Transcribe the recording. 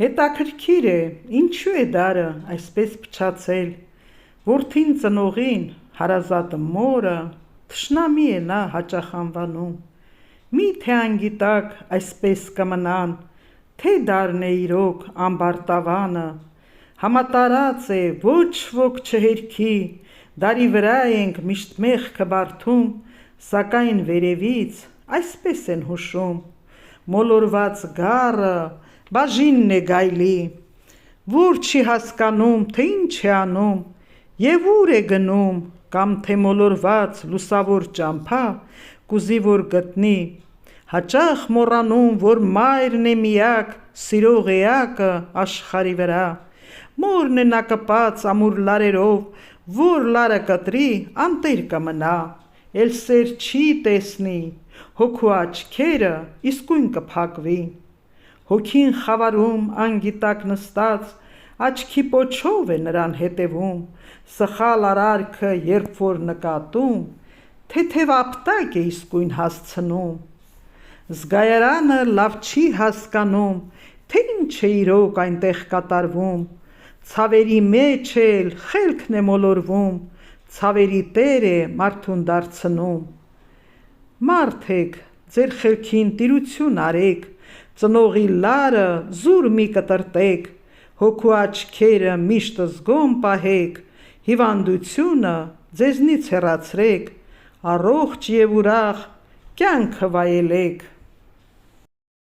Հետաքրքիր է, ինչու է դարը այսպես փչացել, որդին ծնողին, հարազատը մորը, թշնամի է նա հաճախ անվանում, միթե անգիտակ այսպես կմնան, թե դարն է իրոք ամբարտավանը, համատարած է ոչ ոք չհերքի, դարի վրա ենք միշտ մեղքը բարդում, սակայն վերևից այսպես են հուշում, մոլորված գառը բաժինն է գայլի, որ չի հասկանում, թե ինչ է անում, և ուր է գնում, կամ թե մոլորված լուսավոր ճամփա կուզի որ գտնի, հաճախ մոռանում, որ մայրն է միակ սիրող էակը աշխարհի վրա, մորն է նա կպած ամուր լարերով, որ լարը կտրի, անտեր կմնա, էլ սեր չի տեսնի, հոգու աչքերը իսկույն կփակվի, հոգին խավարում անգիտակ նստած, աչքի պոչով է նրան հետևում, սխալ արարքը երբ որ նկատում, թեթև ապտակ է իսկույն հասցնում, զգայարանը լավ չի հասկանում, թե ինչ է իրոք այնտեղ կատարվում, ցավերի մեջ էլ խելքն է մոլորվում, ցավերի տեր է մարդուն դարձնում, մարդ եք, ձեր խելքին տիրություն արեք, ծնողի լարը զուր մի կտրտեք, հոգու աչքերը միշտ զգոմ պահեք, հիվանդությունը ձեզնից հեռացրեք, առողջ և ուրախ կյանքը վայելեք։